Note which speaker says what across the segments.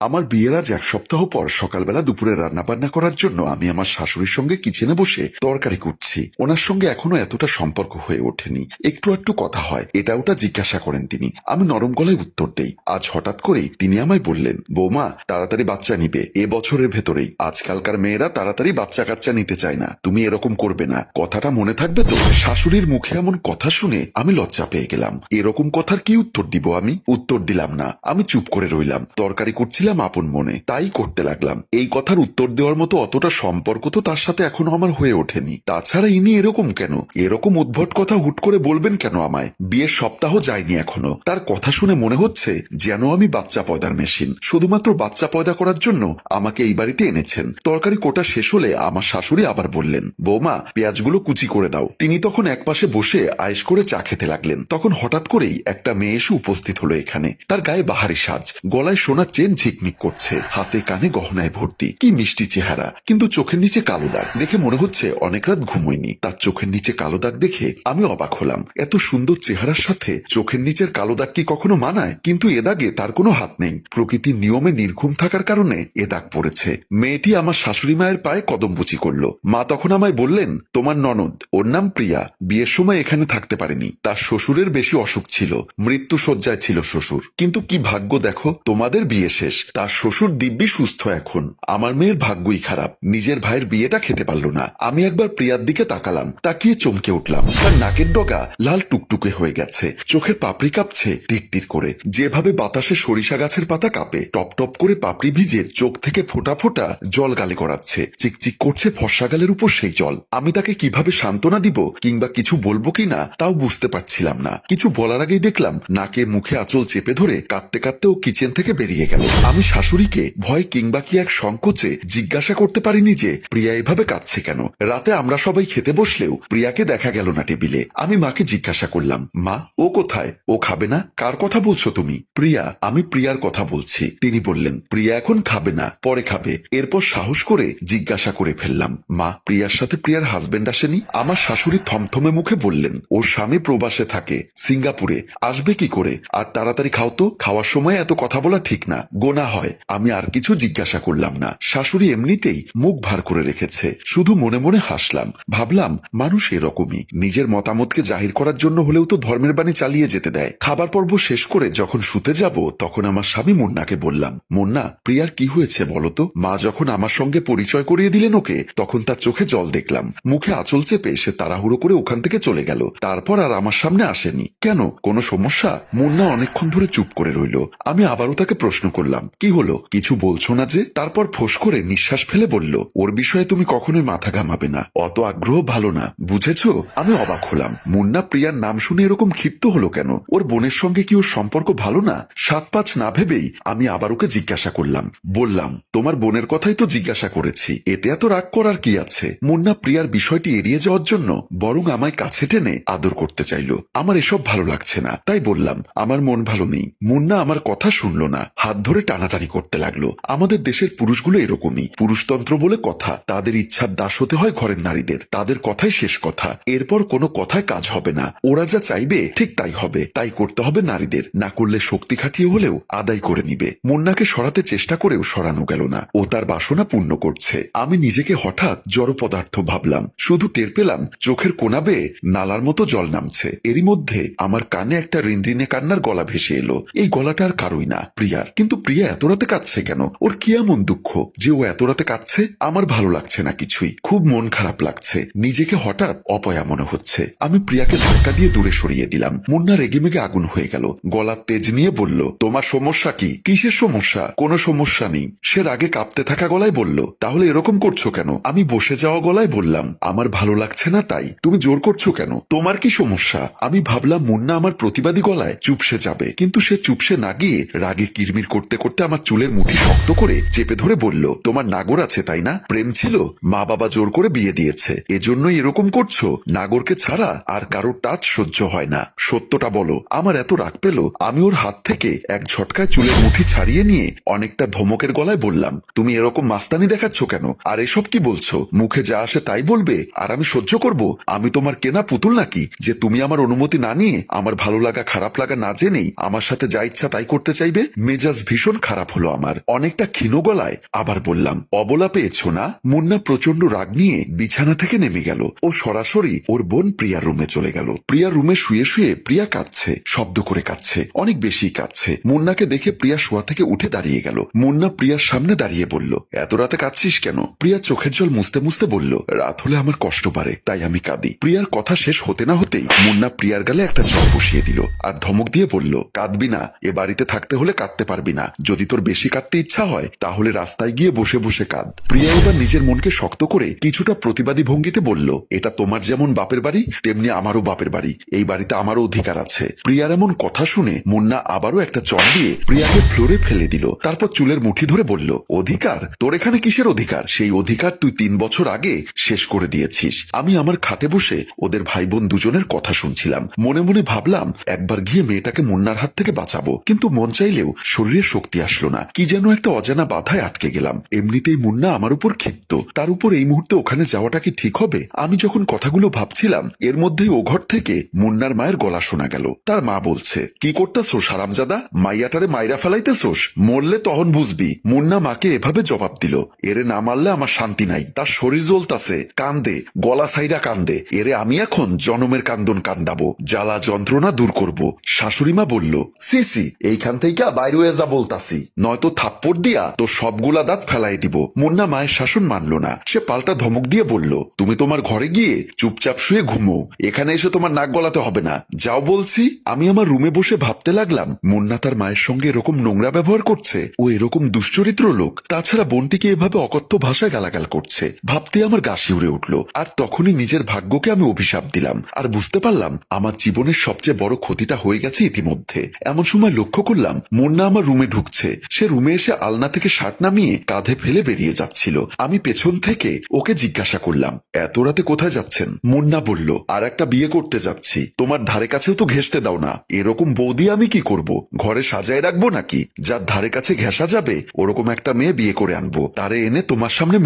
Speaker 1: আমার বিয়ের আজ 1 সপ্তাহ পর সকালবেলা দুপুরে রান্না বান্না করার জন্য আমি আমার শাশুড়ির সঙ্গে কিচেনে বসে তরকারি কুটছি। ওনার সঙ্গে এখনো এতটা সম্পর্ক হয়ে ওঠেনি, একটু একটু কথা হয়, এটা ওটা জিজ্ঞাসা করেন তিনি। আমি নরম গলায় উত্তর দেই। আজ হঠাৎ করেই তিনি আমায় বললেন, বৌমা তাড়াতাড়ি বাচ্চা নিবে, এ বছরের ভেতরেই। আজকালকার মেয়েরা তাড়াতাড়ি বাচ্চা কাচ্চা নিতে চায় না, তুমি এরকম করবে না, কথাটা মনে থাকবে তো? শাশুড়ির মুখে এমন কথা শুনে আমি লজ্জা পেয়ে গেলাম। এরকম কথার কি উত্তর দিব আমি? উত্তর দিলাম না, আমি চুপ করে রইলাম। তরকারি করছিলাম আপন মনে, তাই করতে লাগলাম। এই কথার উত্তর দেওয়ার মতো অতটা সম্পর্ক তো তার সাথে এখনো আমার হয়ে ওঠেনি। তাছাড়া ইনি এরকম কেন, এরকম উদ্ভট কথা হুট করে বলবেন কেন আমায়? বিয়ের সপ্তাহ যায়নি এখনো, তার কথা শুনে মনে হচ্ছে যেন আমি বাচ্চা পয়দার মেশিন। শুধুমাত্র বাচ্চা পয়দা করার জন্য আমাকে এই বাড়িতে এনেছেন। তরকারি কোটা শেষ হলে আমার শাশুড়ি আবার বললেন, বৌমা পেঁয়াজগুলো কুচি করে দাও। তিনি তখন একপাশে বসে আয়েশ করে চা খেতে লাগলেন। তখন হঠাৎ করেই একটা মেয়ে এসে উপস্থিত হলো এখানে। তার গায়ে বাহারি সাজ, গলায় সোনার চেন ঝিকমিক করছে, হাতে কানে গহনায় ভর্তি। কি মিষ্টি চেহারা, কিন্তু চোখের নিচে কালো দাগ। দেখে মনে হচ্ছে অনেক রাত ঘুমোয়নি। তার চোখের নিচে কালো দাগ দেখে আমি অবাক হলাম। এত সুন্দর চেহারার সাথে চোখের নিচের কালো দাগ কি কখনো মানায়? কিন্তু এ দাগে তার কোনো হাত নেই, প্রকৃতির নিয়মে নির্ঘুম থাকার কারণে এ দাগ পড়েছে। মেয়েটি আমার শাশুড়ি মায়ের পায়ে কদমবুচি করলো। মা তখন আমায় বললেন, তোমার ননদ, ওর নাম প্রিয়া, বিয়ের সময় এখানে থাকতে পারেনি। তার শ্বশুরের বেশি অসুখ ছিল, মৃত্যু শয্যায় ছিল শ্বশুর। কিন্তু কি ভাগ্য দেখো, তোমাদের বিয়ে শেষ, তার শ্বশুর দিব্যি সুস্থ এখন। আমার মেয়ের ভাগ্যই খারাপ, নিজের ভাইয়ের বিয়েটা খেতে পারল না। আমি একবার প্রিয়ার দিকে তাকালাম, তাকিয়ে চমকে উঠলাম। তার নাকের ডগা লাল টুকটুকে হয়ে গেছে, চোখের পাপড়ি কাঁপছে টিরটির করে, যেভাবে বাতাসে সরিষা গাছের পাতা কাঁপে। টপ টপ করে পাপড়ি ভিজে চোখ থেকে ফোঁটা ফোঁটা জল গালে গড়াচ্ছে, চিকচিক করছে ফর্সা গালের উপর সেই জল। আমি তাকে কিভাবে সান্ত্বনা দিব কিংবা কিছু বলবো কিনা তাও বুঝতে পারছিলাম না। কিছু বলার আগেই দেখলাম নাকে মুখে আঁচল চেপে ধরে কাঁদতে কাঁদতে ও কিচেন থেকে বেরিয়ে গেল। আমি শাশুড়িকে ভয় কিংবা কি এক সংকোচে জিজ্ঞাসা করতে পারিনি যে প্রিয়া এভাবে কাঁদছে কেন। রাতে আমরা সবাই খেতে বসলেও প্রিয়াকে দেখা গেল না টেবিলে। আমি মাকে জিজ্ঞাসা করলাম, মা ও কোথায়, ও খাবে না? কার কথা বলছো তুমি? প্রিয়া, আমি প্রিয়ার কথা বলছি। তিনি বললেন, প্রিয়া এখন খাবে না, পরে খাবে। এরপর সাহস করে জিজ্ঞাসা করে ফেললাম, মা প্রিয়ার সাথে প্রিয়ার হাজবেন্ড আসেনি? আমার শাশুড়ি থমথমে মুখে বললেন, ওর স্বামী প্রবাসে থাকে, সিঙ্গাপুরে, আসবে কি করে? আর তাড়াতাড়ি খাও তো, খাওয়ার সময় এত কথা বলা ঠিক না, গোনা হয়। আমি আর কিছু জিজ্ঞাসা করলাম না। শাশুড়ি এমনিতেই মুখ ভার করে রেখেছে, শুধু মনে মনে হাসলাম। ভাবলাম মানুষ এরকমই, নিজের মতামতকে জাহির করার জন্য হলেও তো ধর্মের বাণী চালিয়ে যেতে দেয়। খাবার পর্ব শেষ করে যখন শুতে যাব তখন আমার স্বামী মুন্নাকে বললাম, মুন্না প্রিয়ার কি হয়েছে বলতো? মা যখন আমার সঙ্গে পরিচয় করিয়ে দিলেন ওকে, তখন তার চোখে জল দেখলাম, মুখে আঁচল চেপে সে তাড়াহুড়ো করে ওখান থেকে চলে গেল। তারপর আর আমার সামনে আসেনি। কেন, কোনো সমস্যা? মুন্না অনেকক্ষণ ধরে চুপ করে রইল। আমি আবারও তাকে প্রশ্ন করলাম, কি হলো, কিছু বলছো না যে? তারপর ফোঁস করে নিঃশ্বাস ফেলে বলল, ওর বিষয়ে তুমি কখনোই মাথা ঘামাবে না, অত আগ্রহ ভালো না, বুঝেছো? আমি অবাক হলাম, মুন্না প্রিয়ার নাম শুনে এরকম ক্ষিপ্ত হলো কেন? ওর বোনের সঙ্গে কি ওর সম্পর্ক ভালো না? 7-5 না ভেবেই আমি আবার ওকে জিজ্ঞাসা করলাম। বললাম, তোমার বোনের কথাই তো জিজ্ঞাসা করেছি, এতে এত রাগ করার কি আছে? মুন্না প্রিয়ার বিষয়টি এড়িয়ে যাওয়ার জন্য বরং আমায় কাছে টেনে আদর করতে চাইল। আমার এসব ভালো লাগছে না, তাই বললাম, আমার মন ভালো নেই। মুন্না আমার কথা শুনল না, হাত ধরে টানাটানি করতে লাগলো। আমাদের দেশের পুরুষগুলো এরকমই, পুরুষতন্ত্র বলে কথা, তাদের ইচ্ছার দাস হতে হয় ঘরের নারীদের, তাদের কথাই শেষ কথা, এরপর কোনো কথায় কাজ হবে না। ওরা যা চাইবে ঠিক তাই হবে, তাই করতে হবে নারীদের, না করলে শক্তি খাটিয়ে হলেও আদায় করে নিবে। মুন্নাকে সরাতে চেষ্টা করেও সরানো গেল না, ও তার বাসনা পূর্ণ করছে। আমি নিজেকে হঠাৎ জড় পদার্থ ভাবলাম, শুধু টের পেলাম চোখের কোনা বেয়ে নালার মতো জল নামছে। এরই মধ্যে আমার কানে একটা রিনরিনে কান্নার গলা ভেসে এলো। এই গলাটা আর কারোই না, প্রিয়ার। কিন্তু প্রিয়া এত রাতে কাঁদছে কেন? ওর কি এমন দুঃখ যে ও এত রাতে কাঁদছে? আমার ভালো লাগছে না কিছুই, খুব মন খারাপ লাগছে, নিজেকে হঠাৎ অপয়া মনে হচ্ছে। আমি প্রিয়াকে ধাক্কা দিয়ে দূরে সরিয়ে দিলাম। মুন্না রেগেমেগে আগুন হয়ে গেল, গলার তেজ নিয়ে বলল, তোমার সমস্যা কি? কিসের সমস্যা? কোনো সমস্যা নেই। সে রাগে কাঁপতে থাকা গলায় বলল, তাহলে এরকম করছো কেন? আমি বসে যাওয়া গলায় বললাম, আমার ভালো লাগছে না তাই। তুমি জোর করছো কেন? তোমার কি সমস্যা? আমি ভাবলাম মুন্না আমার প্রতিবাদী গলায় চুপসে যাবে, কিন্তু সে চুপসে না গিয়ে রাগে কিরমির করতে করতে আমার চুলের মুঠি শক্ত করে চেপে ধরে বলল, তোমার নাগর আছে তাই না? প্রেম ছিল, মা বাবা জোর করে বিয়ে দিয়েছে, এজন্যই এরকম করছো? নাগরকে ছাড়া আর কারোর টাচ সহ্য হয় না, সত্যটা বলো। আমার এত রাগ পেল, আমি ওর হাত থেকে এক ঝটকায় চুলের মুঠি ছাড়িয়ে নিয়ে অনেকটা ধমকের গলায় বললাম, তুমি এরকম মাস্তানি দেখাচ্ছ কেন? আর এসব কি বলছো? মুখে যা আসে তাই বলবে আর আমি সহ্য করব? আমি তোমার কেনা পুতুল নাকি যে তুমি আমার অনুমতি না নিয়ে, আমার ভালো লাগা খারাপ লাগা না জেনেই আমার সাথে যা ইচ্ছা তাই করতে চাইবে? মেজাজ ভীষণ খারাপ খারাপ হলো আমার। অনেকটা ক্ষীণ গলায় আবার বললাম, অবলা পেয়েছো না? মুন্না প্রচন্ড রাগ নিয়ে বিছানা থেকে নেমে গেল। ও সরাসরি ওর বোন প্রিয়ার রুমে চলে গেল। প্রিয়ার রুমে শুয়ে শুয়ে প্রিয়া কাঁদছে, শব্দ করে কাঁদছে, অনেক বেশি কাঁদছে। মুন্নাকে দেখে প্রিয়া শোয়া থেকে উঠে দাঁড়িয়ে গেল। মুন্না প্রিয়ার সামনে দাঁড়িয়ে বলল, এত রাতে কাঁদছিস কেন? প্রিয়া চোখের জল মুছতে মুছতে বলল, রাত হলে আমার কষ্ট পারে, তাই আমি কাঁদি। প্রিয়ার কথা শেষ হতে না হতেই মুন্না প্রিয়ার গালে একটা চর বসিয়ে দিল আর ধমক দিয়ে বলল, কাঁদবি না, এ বাড়িতে থাকতে হলে কাঁদতে পারবি না। যদি তোর বেশি কাঁদতে ইচ্ছা হয় তাহলে রাস্তায় গিয়ে বসে বসে কাঁদ। প্রিয়া এবার নিজের মনকে শক্ত করে কিছুটা প্রতিবাদী ভঙ্গিতে বলল, এটা তোমার যেমন বাপের বাড়ি তেমনি আমারও বাপের বাড়ি, এই বাড়িতে আমারও অধিকার আছে। প্রিয়ার এমন কথা শুনে মুন্না আবারও একটা চর দিয়ে প্রিয়াকে ফ্লোরে ফেলে দিল। তারপর চুলের মুঠি ধরে বলল, অধিকার? তোর এখানে কিসের অধিকার? সেই অধিকার তুই 3 বছর আগে শেষ করে দিয়েছিস। আমি আমার খাটে বসে ওদের ভাই বোন দুজনের কথা শুনছিলাম। মনে মনে ভাবলাম একবার গিয়ে মেয়েটাকে মুন্নার হাত থেকে বাঁচাবো, কিন্তু মন চাইলেও শরীরে শক্তি আসলো না। কি যেন একটা অজানা বাধায় আটকে গেলাম। এমনিতেই মুন্না আমার উপর ক্ষিপ্ত, তার উপর এই মুহূর্তে ওখানে যাওয়াটা কি ঠিক হবে? আমি যখন কথাগুলো ভাবছিলাম এর মধ্যেই ও ঘর থেকে মুন্নার মায়ের গলা শোনা গেল। তার মা বলছে, কি করতেছোস হারামজাদা? মাইয়াটারে মাইরা ফেলাইতেছোস? মরলে তখন বুঝবি। মুন্না মাকে এভাবে জবাব দিল, এরে না মারলে আমার শান্তি নাই। তার শরীর জ্বলতাছে, কান্দে, গলা সাইরা কান্দে। এরে আমি এখন জনমের কান্দন কান্দাবো, জ্বালা যন্ত্রণা দূর করব। শাশুড়িমা বলল, সিসি এইখান থেকে বাইরে হয়ে যা বলতাছি, নয়তো থাপ্পড় দিয়া তো সবগুলা দাঁত ফেলাই দিব। মুন্না মায়ের শাসন মানল না। সে পাল্টা ধমক দিয়ে বলল, তুমি তোমার ঘরে গিয়ে চুপচাপ শুয়ে ঘুমো, এখানে এসে তোমার নাক গলাতে হবে না, যাও বলছি। আমি আমার রুমে বসে ভাবতে লাগলাম, মুন্না তার মায়ের সঙ্গে এরকম নোংরা ব্যবহার করছে, ও এরকম দুশ্চরিত্র লোক। তাছাড়া বোনটিকে এভাবে অকথ্য ভাষায় গালাগাল করছে। ভাবতে আমার গা শিউরে উঠল। আর তখনই নিজের ভাগ্যকে আমি অভিশাপ দিলাম আর বুঝতে পারলাম আমার জীবনের সবচেয়ে বড় ক্ষতিটা হয়ে গেছে ইতিমধ্যে। এমন সময় লক্ষ্য করলাম মুন্না আমার রুমে ঢুকছে। সে রুমে এসে আলনা থেকে শার্ট নামিয়ে কাঁধে ফেলে বেরিয়ে যাচ্ছিল। আমি পেছন থেকে ওকে জিজ্ঞাসা করলাম, এত রাতে কোথায় যাচ্ছেন? মুন্না বলল, আর একটা বিয়ে করতে যাচ্ছি। তোমার ধারে কাছেও তো ঘেঁষতে দাও না। এরকম বৌদি আমি কি করব? ঘরে সাজায় রাখবো নাকি? যার ধারে কাছে ঘেঁষা যাবে ওরকম একটা মেয়ে বিয়ে করে আনবো, তারে এনে তোমার সামনে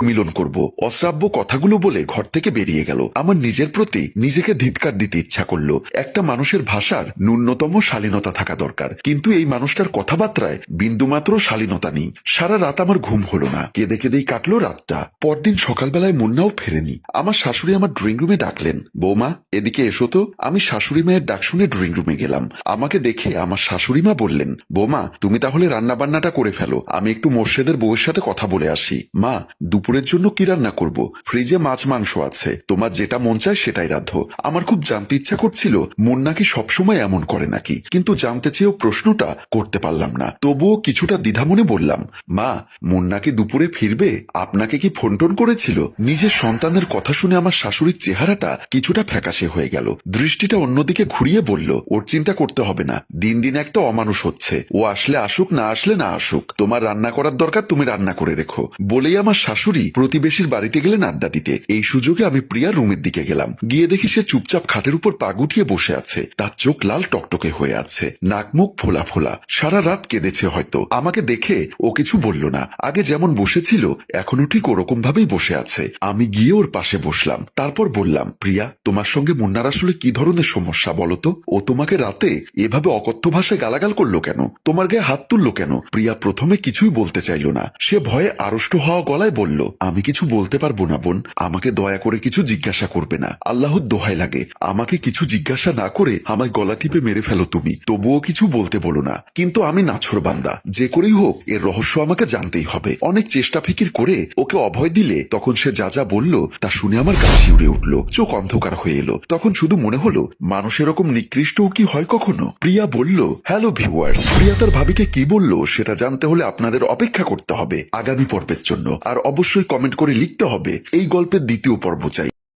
Speaker 1: মিলন করব। অশ্রাব্য কথাগুলো বলে ঘর থেকে বেরিয়ে গেল। আমার নিজের প্রতি নিজেকে ধিক্কার দিতে ইচ্ছা করলো। একটা মানুষের ভাষার ন্যূনতম শালীনতা থাকা দরকার, কিন্তু এই মানুষটার কথাবার্তায় বিন্দুমাত্র শালীনতা নেই। সারা রাত আমার ঘুম হলো না, কেঁদে কেঁদেই কাটলো রাতটা। পরদিন সকালবেলায় মুন্নাও ফেরেনি। আমার শাশুড়ি আমার ড্রয়িং রুমে ডাকলেন, বৌমা এদিকে এসো তো। আমি শাশুড়ি মায়ের ডাক শুনে ড্রয়িং রুমে গেলাম। আমাকে দেখে আমার শাশুড়ি মা বললেন, বৌমা তুমি তাহলে রান্না বান্নাটা করে ফেলো, আমি একটু মোর্শেদের বউয়ের সাথে কথা বলে আসি। মা, দুপুরের জন্য কি রান্না করব? ফ্রিজে মাছ মাংস আছে, তোমার যেটা মন চায় সেটাই রাঁধো। আমার খুব জানতে ইচ্ছা করছিল মুন্না কি সবসময় এমন করে নাকি, কিন্তু জানতে চেয়েও প্রশ্নটা করতে পারলাম না। তবুও কিছুটা দ্বিধা মনে বললাম, মা মুন্না কি দুপুরে ফিরবে? আপনাকে কি ফোন টোন করেছিল? নিজের সন্তানের কথা শুনে আমার শাশুড়ির চেহারাটা কিছুটা ফ্যাকাশে হয়ে গেল। দৃষ্টিটা অন্যদিকে ঘুরিয়ে বলল, ওর চিন্তা করতে হবে না, দিন দিন একটা অমানুষ হচ্ছে। ও আসলে আসুক, না আসলে না আসুক, তোমার রান্না করার দরকার, তুমি রান্না করে রেখো। বলেই আমার শাশুড়ি প্রতিবেশীর বাড়িতে গেলেন আড্ডা দিতে। এই সুযোগে আমি প্রিয়ার রুমের দিকে গেলাম। গিয়ে দেখি সে চুপচাপ খাটের উপর পা গুটিয়ে বসে আছে। তার চোখ লাল টকটকে হয়ে আছে, নাক মুখ ফোলা ফোলা। সারা রাত কেঁদেছে হয়তো। আমাকে দেখে ও কিছু বলল না। আগে যেমন বসেছিল এখনো ঠিক ওরকম ভাবেই বসে আছে। আমি গিয়ে ওর পাশে বসলাম। তারপর বললাম, প্রিয়া তোমার সঙ্গে মুন্নার আসলে কি ধরনের সমস্যা বলো তো? ও তোমাকে রাতে এভাবে অকথ্য ভাষায় গালাগাল করলো কেন? তোমার গায়ে হাত তুললো কেন? প্রিয়া প্রথমে কিছুই বলতে চাইল না। সে ভয়ে আড়ষ্ট হওয়া গলায় বলল, আমি কিছু বলতে পারবো না বোন, আমাকে দয়া করে কিছু জিজ্ঞাসা করবে না। আল্লাহর দোহাই লাগে, আমাকে কিছু জিজ্ঞাসা না করে আমায় গলা টিপে মেরে ফেলো তুমি, তবুও কিছু বলতে বলো না। কিন্তু আমি নাছোড় বান্দা, যে করেই হোক এর রহস্য আমাকে জানতেই হবে। অনেক চেষ্টা ফিকির করে ওকে অভয় দিলে তখন সে যা যা বলল তা শুনে আমার গা শিউরে উঠল, চোখ অন্ধকার হয়ে এলো। তখন শুধু মনে হলো মানুষ এরকম নিকৃষ্টও কি হয় কখনো? প্রিয়া বলল, হ্যালো ভিউয়ার্স, প্রিয়া তার ভাবিকে কি বলল সেটা জানতে হলে আপনাদের অপেক্ষা করতে হবে আগামী পর্বের জন্য। আর অবশ্যই কমেন্ট করে লিখতে হবে এই গল্পের দ্বিতীয় পর্ব চাই।